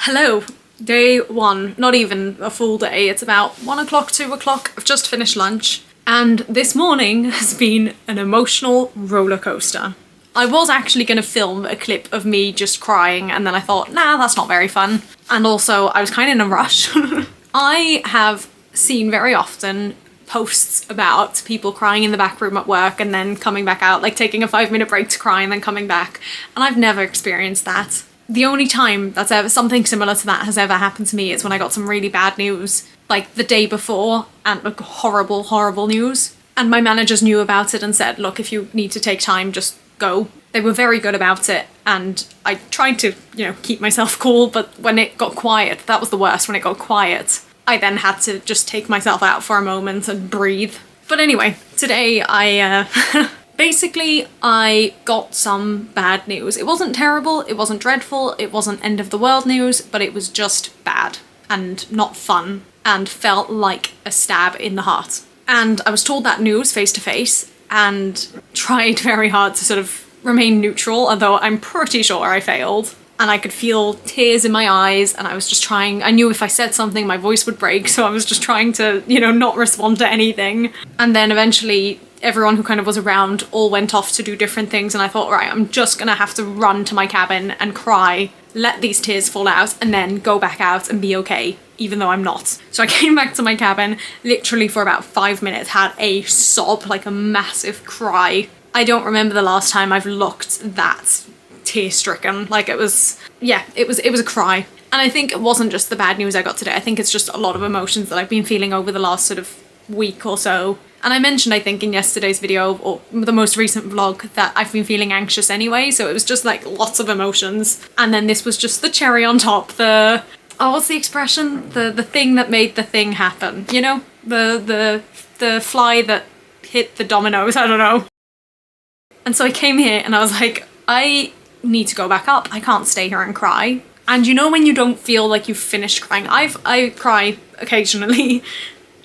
Hello, day one, not even a full day, it's about 1 o'clock, 2 o'clock, I've just finished lunch, and this morning has been an emotional roller coaster. I was actually going to film a clip of me just crying, and then I thought, nah, that's not very fun. And also, I was kind of in a rush. I have seen very often posts about people crying in the back room at work and then coming back out, like taking a 5-minute break to cry and then coming back, and I've never experienced that. The only time that's ever something similar to that has ever happened to me is when I got some really bad news, like the day before, and like horrible, horrible news. And my managers knew about it and said, look, if you need to take time, just go. They were very good about it, and I tried to, keep myself cool, but when it got quiet, that was the worst, when it got quiet. I then had to just take myself out for a moment and breathe. But anyway, today basically, I got some bad news. It wasn't terrible, it wasn't dreadful, it wasn't end of the world news, but it was just bad and not fun and felt like a stab in the heart. And I was told that news face to face and tried very hard to sort of remain neutral, although I'm pretty sure I failed. And I could feel tears in my eyes, and I was just trying, I knew if I said something my voice would break, so I was just trying to, not respond to anything. And then eventually everyone who kind of was around all went off to do different things, and I thought, right, I'm just gonna have to run to my cabin and cry, let these tears fall out, and then go back out and be okay, even though I'm not. So I came back to my cabin, literally for about 5 minutes, had a sob, like a massive cry. I don't remember the last time I've looked that tear-stricken. Like it was a cry. And I think it wasn't just the bad news I got today, I think it's just a lot of emotions that I've been feeling over the last sort of week or so. And I mentioned, I think, in yesterday's video, or the most recent vlog, that I've been feeling anxious anyway, so it was just like lots of emotions. And then this was just the cherry on top, what's the expression? The thing that made the thing happen, The fly that hit the dominoes, I don't know. And so I came here and I was like, I need to go back up, I can't stay here and cry. And when you don't feel like you've finished crying, I cry occasionally.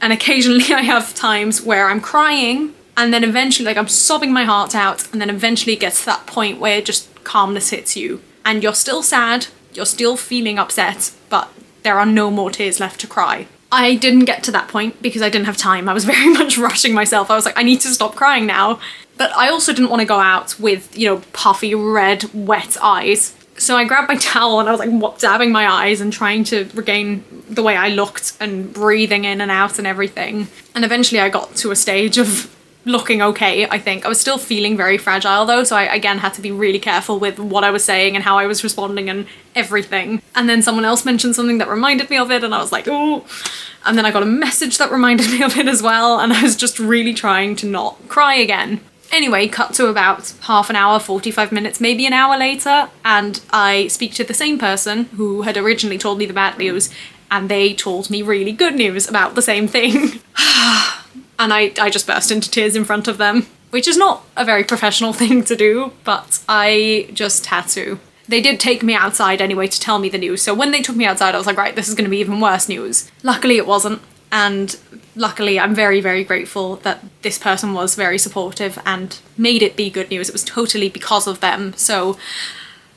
And occasionally I have times where I'm crying and then eventually, like, I'm sobbing my heart out, and then eventually it gets to that point where just calmness hits you. And you're still sad, you're still feeling upset, but there are no more tears left to cry. I didn't get to that point because I didn't have time. I was very much rushing myself. I was like, I need to stop crying now. But I also didn't want to go out with, puffy, red, wet eyes. So I grabbed my towel and I was like dabbing my eyes and trying to regain the way I looked and breathing in and out and everything. And eventually I got to a stage of looking okay, I think. I was still feeling very fragile though, so I again had to be really careful with what I was saying and how I was responding and everything. And then someone else mentioned something that reminded me of it and I was like, oh. And then I got a message that reminded me of it as well, and I was just really trying to not cry again. Anyway, cut to about half an hour, 45 minutes, maybe an hour later, and I speak to the same person who had originally told me the bad news, and they told me really good news about the same thing. And I just burst into tears in front of them, which is not a very professional thing to do, but I just had to. They did take me outside anyway to tell me the news, so when they took me outside I was like, right, this is going to be even worse news. Luckily it wasn't. And luckily, I'm very, very grateful that this person was very supportive and made it be good news. It was totally because of them. So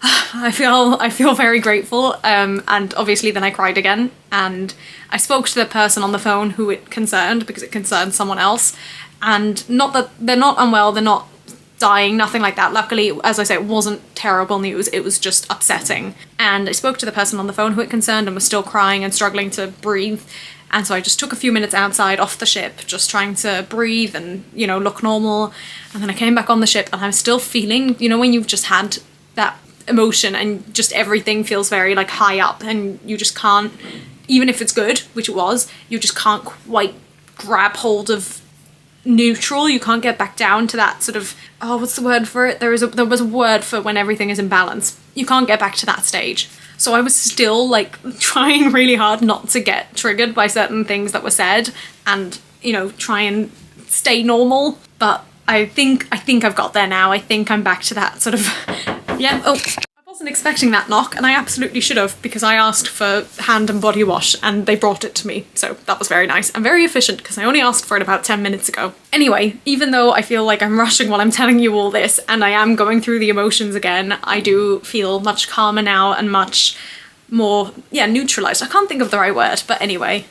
I feel very grateful. And obviously then I cried again. And I spoke to the person on the phone who it concerned, because it concerned someone else. And not that they're not unwell, they're not dying, nothing like that. Luckily, as I say, it wasn't terrible news. It was just upsetting. And I spoke to the person on the phone who it concerned and was still crying and struggling to breathe. And so I just took a few minutes outside off the ship, just trying to breathe and, look normal. And then I came back on the ship and I'm still feeling, when you've just had that emotion and just everything feels very like high up and you just can't, even if it's good, which it was, you just can't quite grab hold of neutral. You can't get back down to that sort of, what's the word for it? There was a word for when everything is in balance. You can't get back to that stage. So I was still like trying really hard not to get triggered by certain things that were said and, try and stay normal. But I think I've got there now. I think I'm back to that sort of, yeah. Oh, I wasn't expecting that knock, and I absolutely should have, because I asked for hand and body wash and they brought it to me. So that was very nice and very efficient, because I only asked for it about 10 minutes ago. Anyway, even though I feel like I'm rushing while I'm telling you all this and I am going through the emotions again, I do feel much calmer now and much more, neutralized. I can't think of the right word, but anyway.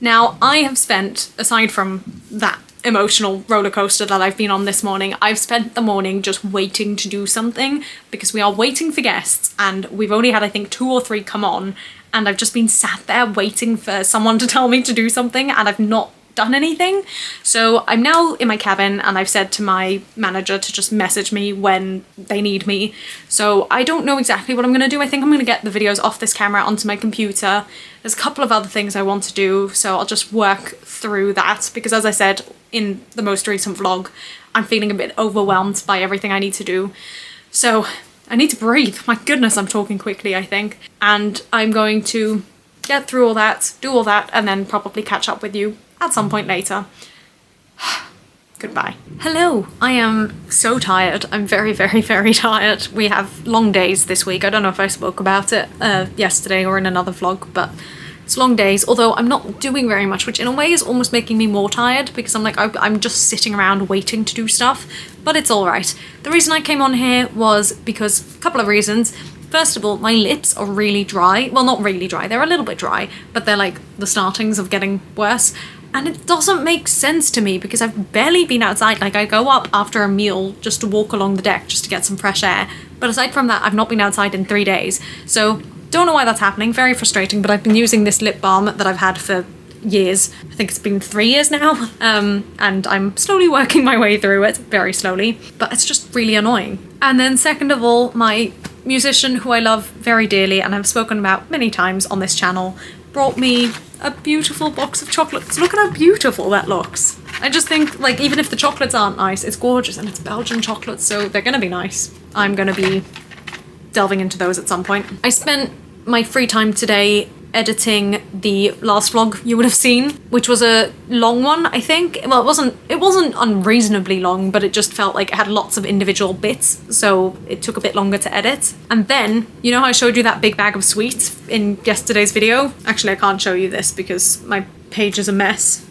Now, I have spent, aside from that emotional roller coaster that I've been on this morning, I've spent the morning just waiting to do something because we are waiting for guests and we've only had, I think, 2 or 3 come on, and I've just been sat there waiting for someone to tell me to do something and I've not done anything. So I'm now in my cabin and I've said to my manager to just message me when they need me. So I don't know exactly what I'm going to do. I think I'm going to get the videos off this camera onto my computer. There's a couple of other things I want to do, so I'll just work through that because, as I said in the most recent vlog, I'm feeling a bit overwhelmed by everything I need to do. So I need to breathe. My goodness, I'm talking quickly, I think. And I'm going to get through all that, do all that, and then probably catch up with you at some point later. Goodbye. Hello, I am so tired. I'm very, very, very tired. We have long days this week. I don't know if I spoke about it yesterday or in another vlog, but it's long days, although I'm not doing very much, which in a way is almost making me more tired because I'm like, I'm just sitting around waiting to do stuff, but it's all right. The reason I came on here was because a couple of reasons. First of all, my lips are really dry. Well, not really dry, they're a little bit dry, but they're like the startings of getting worse. And it doesn't make sense to me because I've barely been outside. Like, I go up after a meal just to walk along the deck just to get some fresh air. But aside from that, I've not been outside in 3 days. So don't know why that's happening. Very frustrating, but I've been using this lip balm that I've had for years. I think it's been 3 years now. And I'm slowly working my way through it, very slowly. But it's just really annoying. And then second of all, my musician, who I love very dearly and I've spoken about many times on this channel, brought me a beautiful box of chocolates. Look at how beautiful that looks. I just think, like, even if the chocolates aren't nice, it's gorgeous and it's Belgian chocolates, so they're gonna be nice. I'm gonna be delving into those at some point. I spent my free time today editing the last vlog you would have seen, which was a long one, I think. Well, it wasn't unreasonably long, but it just felt like it had lots of individual bits, so it took a bit longer to edit. And then, you know how I showed you that big bag of sweets in yesterday's video? Actually, I can't show you this because my page is a mess.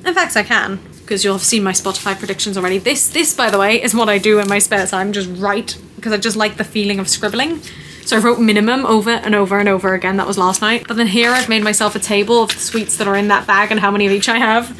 In fact, I can, because you'll have seen my Spotify predictions already. This, by the way, is what I do in my spare time, just write, because I just like the feeling of scribbling. So I wrote minimum over and over and over again. That was last night. But then here I've made myself a table of the sweets that are in that bag and how many of each I have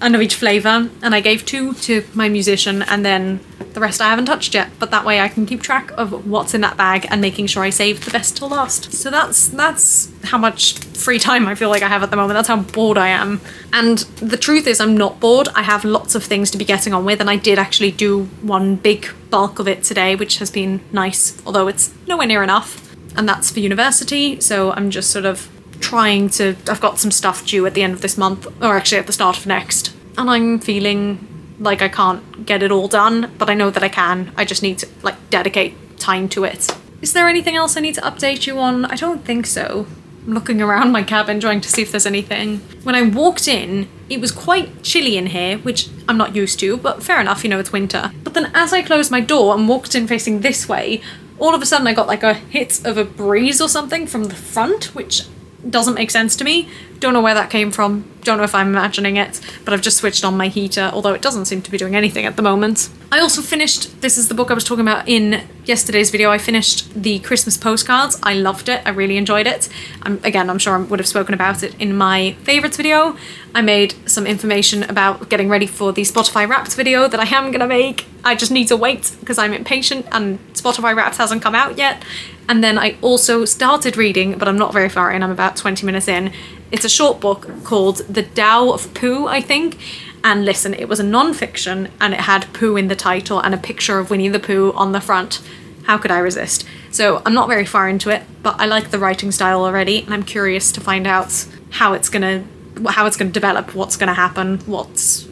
and of each flavour. And I gave 2 to my musician and then the rest I haven't touched yet. But that way I can keep track of what's in that bag and making sure I save the best till last. So that's how much free time I feel like I have at the moment. That's how bored I am. And the truth is I'm not bored. I have lots of things to be getting on with, and I did actually do one big bulk of it today, which has been nice, although it's nowhere near enough. And that's for university, so I'm just sort of trying to... I've got some stuff due at the end of this month, or actually at the start of next, and I'm feeling like I can't get it all done, but I know that I can. I just need to, like, dedicate time to it. Is there anything else I need to update you on? I don't think so. I'm looking around my cabin trying to see if there's anything. When I walked in, it was quite chilly in here, which I'm not used to, but fair enough, you know, it's winter. But then as I closed my door and walked in facing this way, all of a sudden I got like a hit of a breeze or something from the front, which doesn't make sense to me. Don't know where that came from. Don't know if I'm imagining it, but I've just switched on my heater, although it doesn't seem to be doing anything at the moment. I also finished, this is the book I was talking about in yesterday's video, I finished the Christmas postcards. I loved it. I really enjoyed it. Again, I'm sure I would have spoken about it in my favourites video. I made some information about getting ready for the Spotify Wrapped video that I am going to make. I just need to wait because I'm impatient and Spotify Wrapped hasn't come out yet. And then I also started reading, but I'm not very far in, I'm about 20 minutes in. It's a short book called The Tao of Pooh, I think. And listen, it was a non-fiction and it had Pooh in the title and a picture of Winnie the Pooh on the front. How could I resist? So I'm not very far into it, but I like the writing style already and I'm curious to find out how it's gonna develop, what's gonna happen,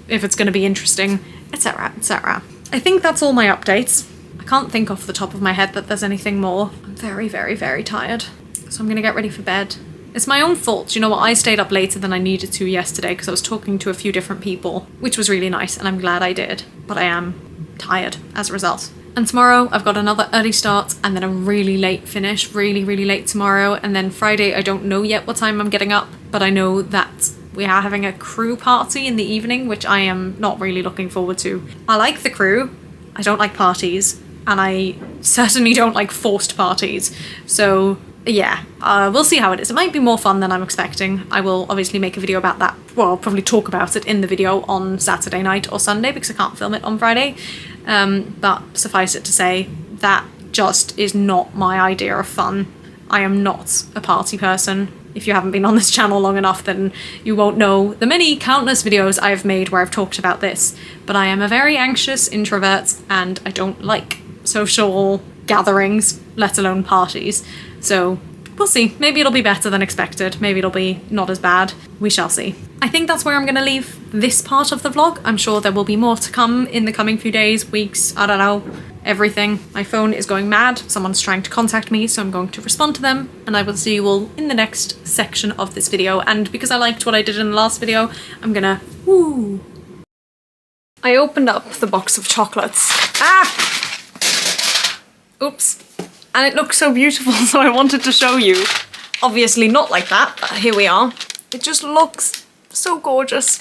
if it's gonna be interesting, etc, etc. I think that's all my updates. I can't think off the top of my head that there's anything more. I'm very, very, very tired. So I'm gonna get ready for bed. It's my own fault. You know what? I stayed up later than I needed to yesterday because I was talking to a few different people, which was really nice and I'm glad I did. But I am tired as a result. And tomorrow I've got another early start and then a really late finish, really, really late tomorrow. And then Friday, I don't know yet what time I'm getting up, but I know that we are having a crew party in the evening, which I am not really looking forward to. I like the crew. I don't like parties. And I certainly don't like forced parties. So yeah, we'll see how it is. It might be more fun than I'm expecting. I will obviously make a video about that. Well, I'll probably talk about it in the video on Saturday night or Sunday because I can't film it on Friday. But suffice it to say, that just is not my idea of fun. I am not a party person. If you haven't been on this channel long enough, then you won't know the many countless videos I've made where I've talked about this. But I am a very anxious introvert and I don't like social gatherings, let alone parties. So we'll see. Maybe it'll be better than expected. Maybe it'll be not as bad. We shall see. I think that's where I'm going to leave this part of the vlog. I'm sure there will be more to come in the coming few days, weeks, I don't know, everything. My phone is going mad. Someone's trying to contact me, so I'm going to respond to them, and I will see you all in the next section of this video. And because I liked what I did in the last video, I'm gonna, woo. I opened up the box of chocolates. Ah! Oops. And it looks so beautiful, so I wanted to show you. Obviously not like that, but here we are. It just looks so gorgeous.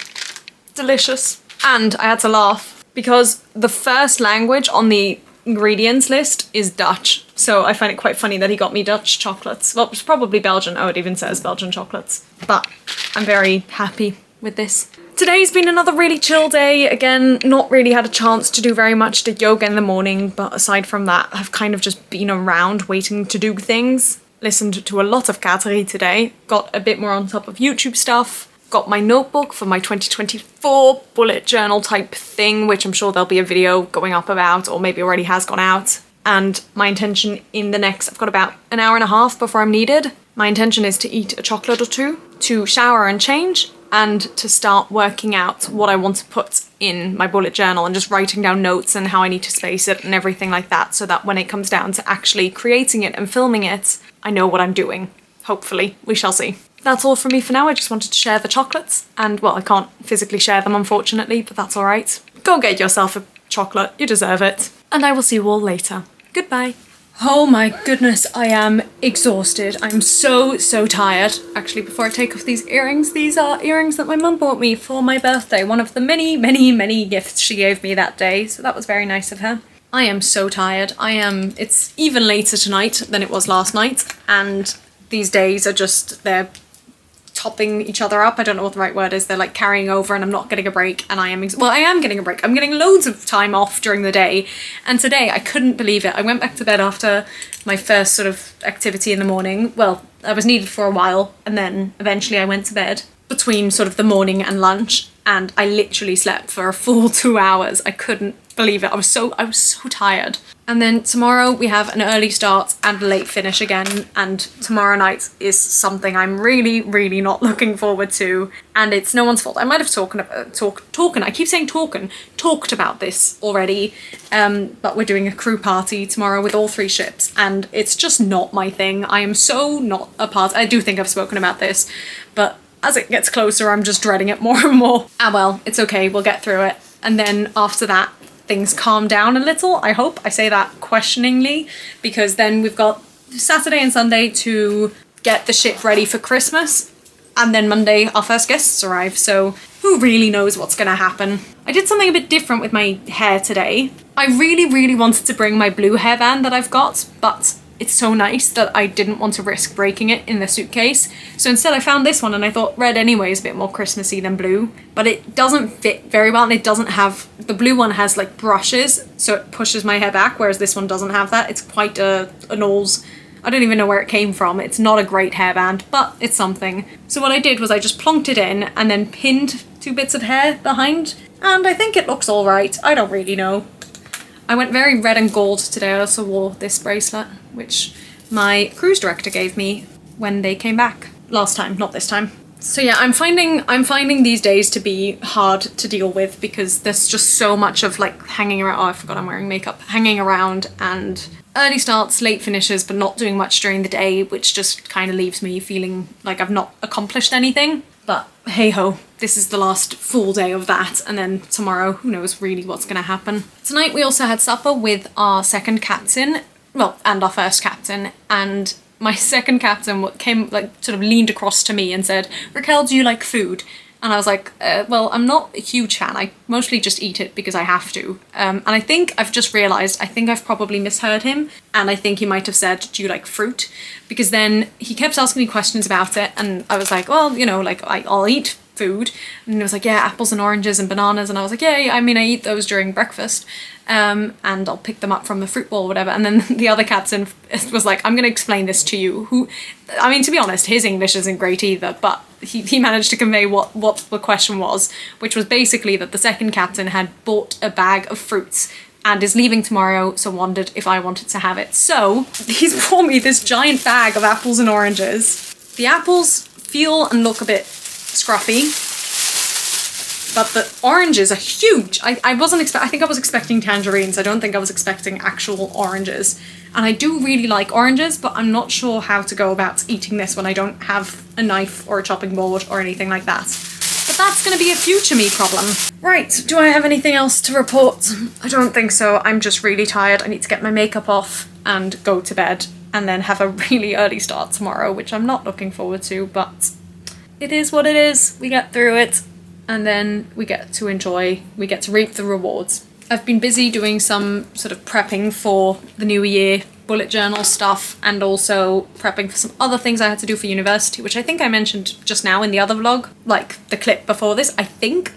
Delicious. And I had to laugh because the first language on the ingredients list is Dutch. So I find it quite funny that he got me Dutch chocolates. Well, it's probably Belgian. Oh, it even says Belgian chocolates. But I'm very happy with this. Today's been another really chill day. Again, not really had a chance to do very much. Did yoga in the morning, but aside from that, I've kind of just been around waiting to do things. Listened to a lot of Katerie today. Got a bit more on top of YouTube stuff. Got my notebook for my 2024 bullet journal type thing, which I'm sure there'll be a video going up about, or maybe already has gone out. And my intention in the next, I've got about an hour and a half before I'm needed. My intention is to eat a chocolate or two, to shower and change, and to start working out what I want to put in my bullet journal and just writing down notes and how I need to space it and everything like that, so that when it comes down to actually creating it and filming it, I know what I'm doing. Hopefully. We shall see. That's all from me for now. I just wanted to share the chocolates, and well, I can't physically share them unfortunately, but that's alright. Go get yourself a chocolate, you deserve it. And I will see you all later. Goodbye. Oh my goodness, I am exhausted. I'm so tired. Actually, before I take off these are earrings that my mum bought me for my birthday. One of the many gifts she gave me that day, so that was very nice of her. I am so tired. It's even later tonight than it was last night, and these days are just, they're topping each other up. I don't know what the right word is. They're like carrying over, and I'm not getting a break, and I am getting a break. I'm getting loads of time off during the day, and today I couldn't believe it. I went back to bed after my first sort of activity in the morning. Well, I was needed for a while, and then eventually I went to bed between sort of the morning and lunch, and I literally slept for a full 2 hours. I couldn't believe it. I was so tired. And then tomorrow we have an early start and a late finish again, and tomorrow night is something I'm really not looking forward to, and it's no one's fault. I might have talked about this already, but we're doing a crew party tomorrow with all 3 ships, and it's just not my thing. I am so not a part. I do think I've spoken about this, but as it gets closer, I'm just dreading it more and more. Ah well, it's okay, we'll get through it. And then after that, things calm down a little, I hope. I say that questioningly, because then we've got Saturday and Sunday to get the ship ready for Christmas, and then Monday our first guests arrive, so who really knows what's gonna happen. I did something a bit different with my hair today. I really wanted to bring my blue hairband that I've got, but it's so nice that I didn't want to risk breaking it in the suitcase. So instead I found this one, and I thought red anyway is a bit more Christmassy than blue, but it doesn't fit very well, and it doesn't have, the blue one has like brushes, so it pushes my hair back, whereas this one doesn't have that. It's quite an alls, I don't even know where it came from. It's not a great hairband, but it's something. So what I did was I just plonked it in and then pinned 2 bits of hair behind, and I think it looks all right. I don't really know. I went very red and gold today. I also wore this bracelet, which my cruise director gave me when they came back last time, not this time. So yeah, I'm finding these days to be hard to deal with, because there's just so much of like hanging around. Oh, I forgot I'm wearing makeup. Hanging around and early starts, late finishes, but not doing much during the day, which just kind of leaves me feeling like I've not accomplished anything. But hey ho, this is the last full day of that, and then tomorrow, who knows really what's gonna happen. Tonight we also had supper with our second captain, well, and our first captain, and my second captain came, like, sort of leaned across to me and said, "Raquel, do you like food?" And I was like, well, I'm not a huge fan. I mostly just eat it because I have to. And I think I've just realised, I think I've probably misheard him. And I think he might have said, do you like fruit? Because then he kept asking me questions about it. And I was like, well, you know, like I'll eat food. And he was like, yeah, apples and oranges and bananas. And I was like, yeah, I mean, I eat those during breakfast. And I'll pick them up from the fruit bowl or whatever. And then the other captain was like, I'm going to explain this to you. Who, I mean, to be honest, his English isn't great either, but he managed to convey what the question was, which was basically that the second captain had bought a bag of fruits and is leaving tomorrow, so wondered if I wanted to have it. So he's brought me this giant bag of apples and oranges. The apples feel and look a bit scruffy, but the oranges are huge. I think I was expecting tangerines. I don't think I was expecting actual oranges. And I do really like oranges, but I'm not sure how to go about eating this when I don't have a knife or a chopping board or anything like that. But that's going to be a future me problem. Right, do I have anything else to report? I don't think so. I'm just really tired. I need to get my makeup off and go to bed and then have a really early start tomorrow, which I'm not looking forward to, but it is what it is. We get through it. And then we get to reap the rewards. I've been busy doing some sort of prepping for the new year, bullet journal stuff, and also prepping for some other things I had to do for university, which I think I mentioned just now in the other vlog, like the clip before this. I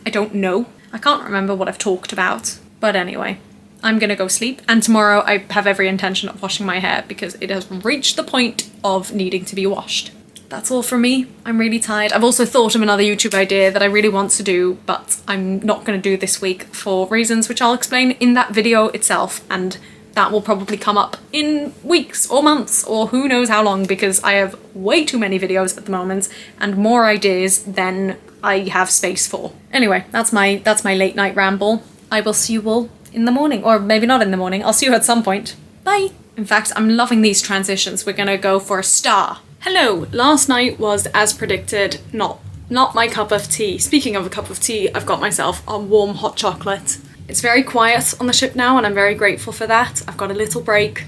don't know. I can't remember what I've talked about. But anyway, I'm gonna go sleep, and tomorrow I have every intention of washing my hair because it has reached the point of needing to be washed. That's all from me. I'm really tired. I've also thought of another YouTube idea that I really want to do, but I'm not going to do this week for reasons which I'll explain in that video itself, and that will probably come up in weeks or months or who knows how long, because I have way too many videos at the moment and more ideas than I have space for. Anyway, that's my late night ramble. I will see you all in the morning, or maybe not in the morning. I'll see you at some point. Bye! In fact, I'm loving these transitions. We're gonna go for a star. Hello, last night was, as predicted, not my cup of tea. Speaking of a cup of tea, I've got myself a warm hot chocolate. It's very quiet on the ship now and I'm very grateful for that. I've got a little break.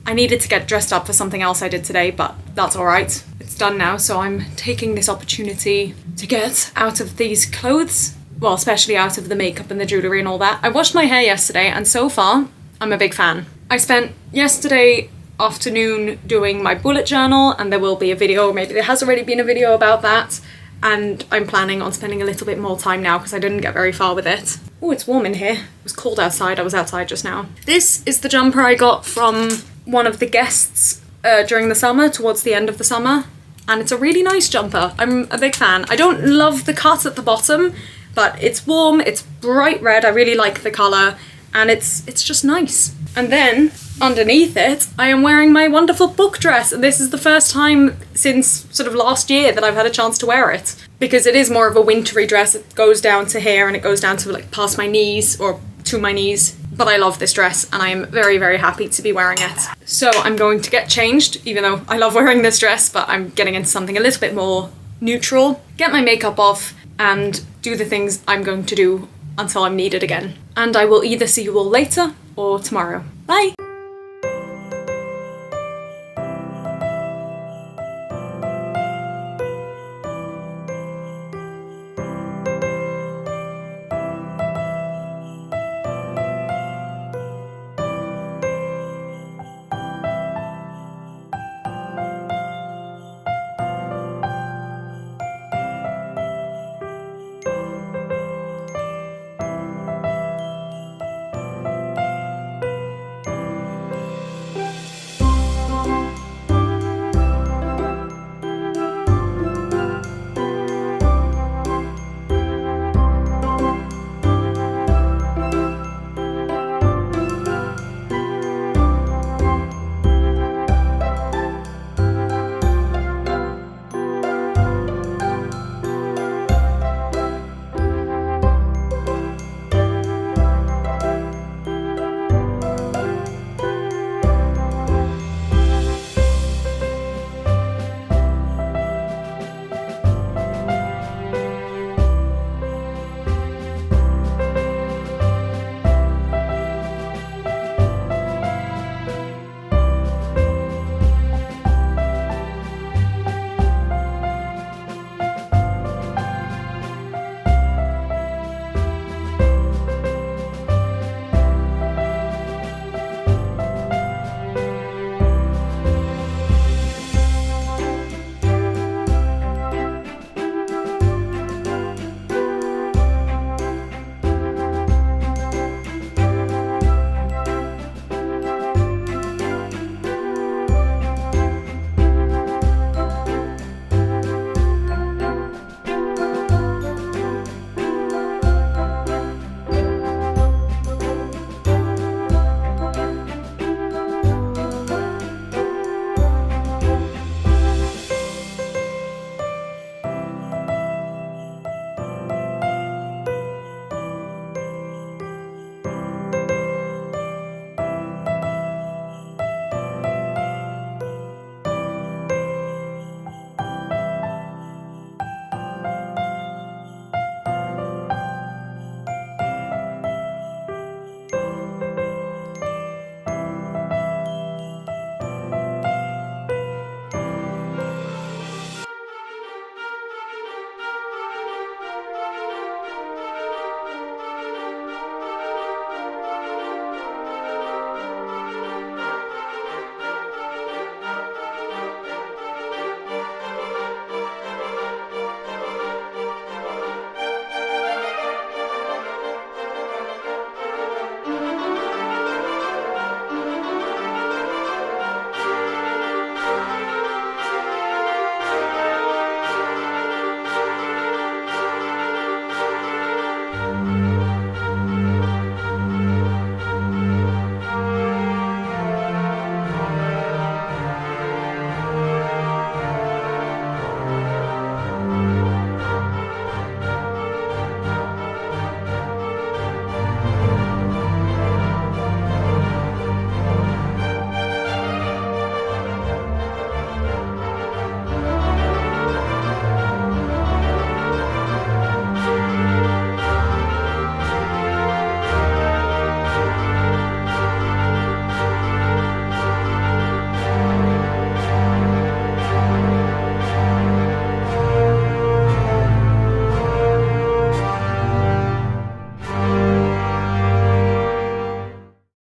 I needed to get dressed up for something else I did today, but that's alright. It's done now, so I'm taking this opportunity to get out of these clothes. Well, especially out of the makeup and the jewellery and all that. I washed my hair yesterday and so far, I'm a big fan. I spent yesterday afternoon doing my bullet journal, and there will be a video, or maybe there has already been a video about that, and I'm planning on spending a little bit more time now because I didn't get very far with it. Oh, it's warm in here. It was cold outside. I was outside just now. This is the jumper I got from one of the guests during the summer, towards the end of the summer, and it's a really nice jumper. I'm a big fan. I don't love the cut at the bottom, but it's warm, it's bright red, I really like the colour, and it's just nice. And then underneath it, I am wearing my wonderful book dress, and this is the first time since sort of last year that I've had a chance to wear it, because it is more of a wintry dress. It goes down to here and it goes down to like past my knees, or to my knees, but I love this dress and I am very, very happy to be wearing it. So I'm going to get changed, even though I love wearing this dress, but I'm getting into something a little bit more neutral, get my makeup off and do the things I'm going to do until I'm needed again. And I will either see you all later or tomorrow. Bye!